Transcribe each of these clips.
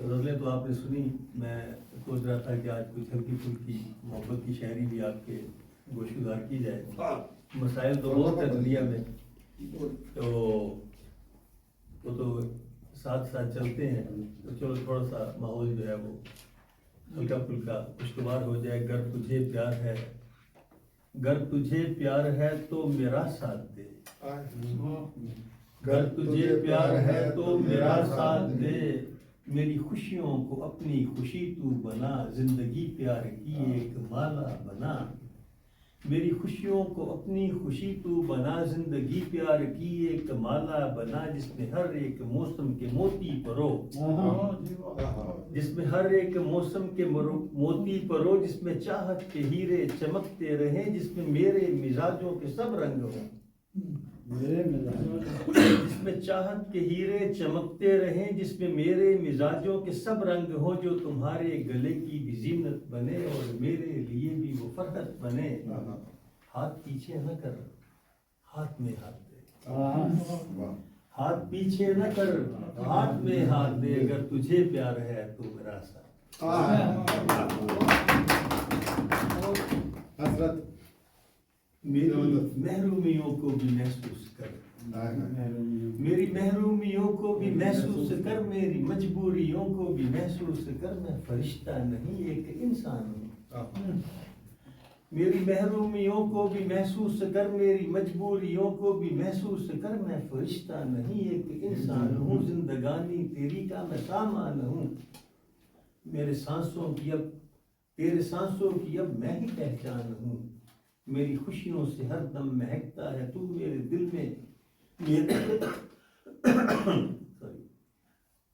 غزلیں تو آپ نے سنی. میں سوچ رہا تھا کہ آج کچھ ہلکی پھلکی محبت کی شاعری بھی آپ کے گوشگزار کی جائے. مسائل تو بہت ہے دنیا میں، تو وہ تو ساتھ ساتھ چلتے ہیں. تو چلو تھوڑا سا ماحول جو ہے وہ ہلکا پھلکا خوشگوار ہو جائے. گر تجھے پیار ہے، گر تجھے پیار ہے تو میرا ساتھ دے، گر تجھے پیار ہے تو میرا ساتھ دے. میری خوشیوں کو اپنی خوشی تو بنا، زندگی پیار کی ایک مالا بنا. میری خوشیوں کو اپنی خوشی تو بنا، زندگی پیار کی ایک مالا بنا. جس میں ہر ایک موسم کے موتی پرو، جس میں ہر ایک موسم کے موتی پرو، جس میں چاہت کے ہیرے چمکتے رہیں، جس میں میرے مزاجوں کے سب رنگ ہوں، جس میں چاہت کے ہیرے چمکتے رہیں، جس میں میرے مزاجوں کے سب رنگ ہوں. جو تمہارے گلے کی بھی زینت بنے اور میرے لیے بھی وہ فرحت بنے. ہاتھ پیچھے نہ کر، ہاتھ میں ہاتھ دے، ہاتھ پیچھے نہ کر، ہاتھ میں ہاتھ دے. اگر تجھے پیار ہے تو میرا ساتھ. حضرت میری محرومیوں کو بھی محسوس کر، میری محرومیوں کو بھی محسوس کر، میری مجبوریوں کو بھی محسوس کر. میں فرشتہ نہیں ایک انسان ہوں. میری محرومیوں کو بھی محسوس کر، میری مجبوریوں کو بھی محسوس کر. میں فرشتہ نہیں ایک انسان ہوں. زندگانی تیری کا میں سامان ہوں. میرے سانسوں کی اب تیرے سانسوں کی اب میں ہی پہچان ہوں. میری خوشیوں سے ہر دم مہکتا ہے تو، میرے دل میں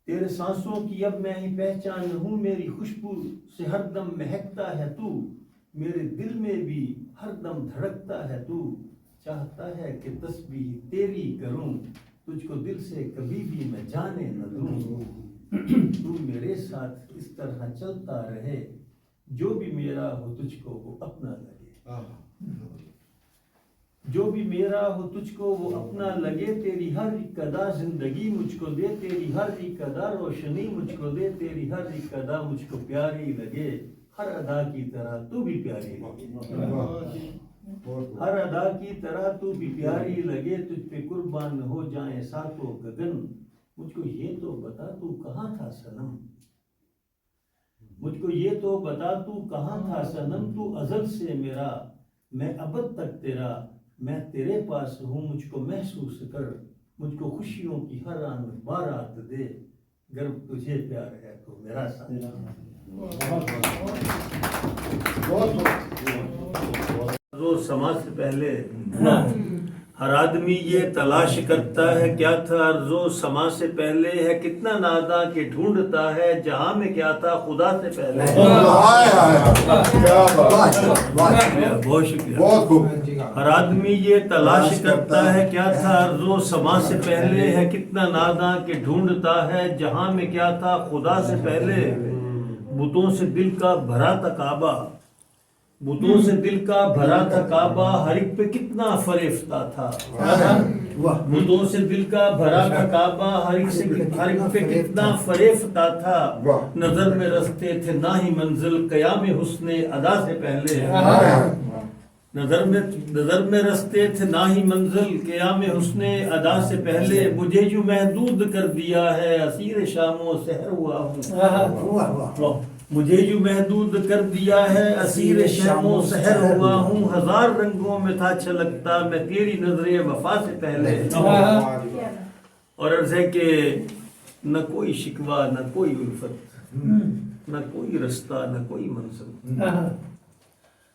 تیرے سانسوں کی اب میں ہی پہچان ہوں. میری خوشبو سے ہر دم مہکتا ہے تو، میرے دل میں بھی ہر دم دھڑکتا ہے تو. چاہتا ہے کہ تسبیح تیری کروں، تجھ کو دل سے کبھی بھی میں جانے نہ دوں. تو میرے ساتھ اس طرح چلتا رہے، جو بھی میرا ہو تجھ کو وہ اپنا لگے. جو بھی میرا ہو تجھ کو وہ اپنا لگے. تیری ہر ایک ادا زندگی مجھ کو دے، تیری ہر ایک ادا روشنی مجھ کو دے. تیری ہر ایک ادا مجھ کو پیاری لگے، ہر ادا کی طرح تو بھی پیاری لگے. ہر ادا کی طرح تو بھی پیاری لگے. تجھ پہ قربان ہو جائیں ساتوں گگن، مجھ کو یہ تو بتا تو کہاں تھا صنم. مجھ کو یہ تو بتا تو کہاں تھا صنم. تو ازل سے میرا، میں ابد تک تیرا، میں تیرے پاس ہوں. مجھ کو محسوس کر، مجھ کو خوشیوں کی ہر آن بارات دے. گر تجھے پیار ہے تو میرا ساتھ. روز سماج سے پہلے ہر آدمی یہ تلاش کرتا ہے کیا تھا ارزو سما سے پہلے. ہے کتنا ناداں کہ ڈھونڈتا ہے جہاں میں کیا تھا خدا سے پہلے. بہت شکریہ. ہر آدمی یہ تلاش کرتا ہے کیا تھا ارزو سما سے پہلے. ہے کتنا ناداں کہ ڈھونڈتا ہے جہاں میں کیا تھا خدا سے پہلے. بتوں سے دل کا بھرا تھا کعبہ، بتوں سے دل کا بھرا تھا کعبہ. ہر ایک پہ کتنا فریفتہ تھا. بتوں سے دل کا بھرا تھا کعبہ، ہر ایک پہ کتنا فریفتہ تھا. نظر میں رستے تھے نہ ہی منزل، قیام حسن ادا سے پہلے. نظر میں رستے تھے نہ ہی منزل، قیام حسن ادا سے پہلے. مجھے جو محدود کر دیا ہے اسیر شام و سحر ہوا ہوں. مجھے جو محدود کر دیا ہے اسیر شام و سحر ہوا ہوں. ہزار رنگوں میں تھا چھلکتا میں تیری نظر وفا سے پہلے. اور عرض ہے کہ نہ کوئی شکوہ نہ کوئی الفت، نہ کوئی رستہ نہ کوئی منزل.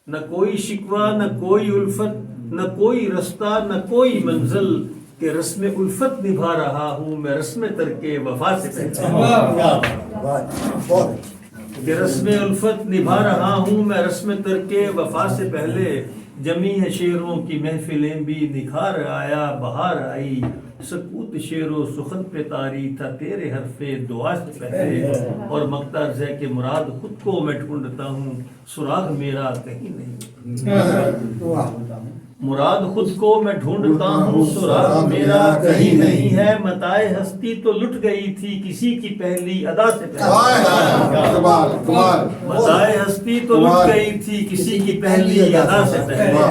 نہ کوئی شکوہ نہ کوئی الفت، نہ کوئی رستہ نہ کوئی منزل. کہ رسم الفت نبھا رہا ہوں میں رسم ترک وفا سے پہلے. کہ رسم الفت نبھا رہا ہوں میں رسم ترک وفا سے پہلے. جمی ہے شعروں کی محفلیں بھی نکھار آیا بہار آئی. سکوت شعر و سخن پہ طاری تھا تیرے حرف دعا سے پہلے. اور مقطع عرض ہے کہ مراد خود کو میں ڈھونڈتا ہوں، سراغ میرا کہیں نہیں. مراد خود کو میں ڈھونڈتا ہوں سراغ میرا کہیں نہیں ہے متاع ہستی تو لٹ گئی تھی کسی کی پہلی ادا سے پہلے متاع ہستی تو لٹ گئی تھی کسی کی پہلی ادا سے پہلے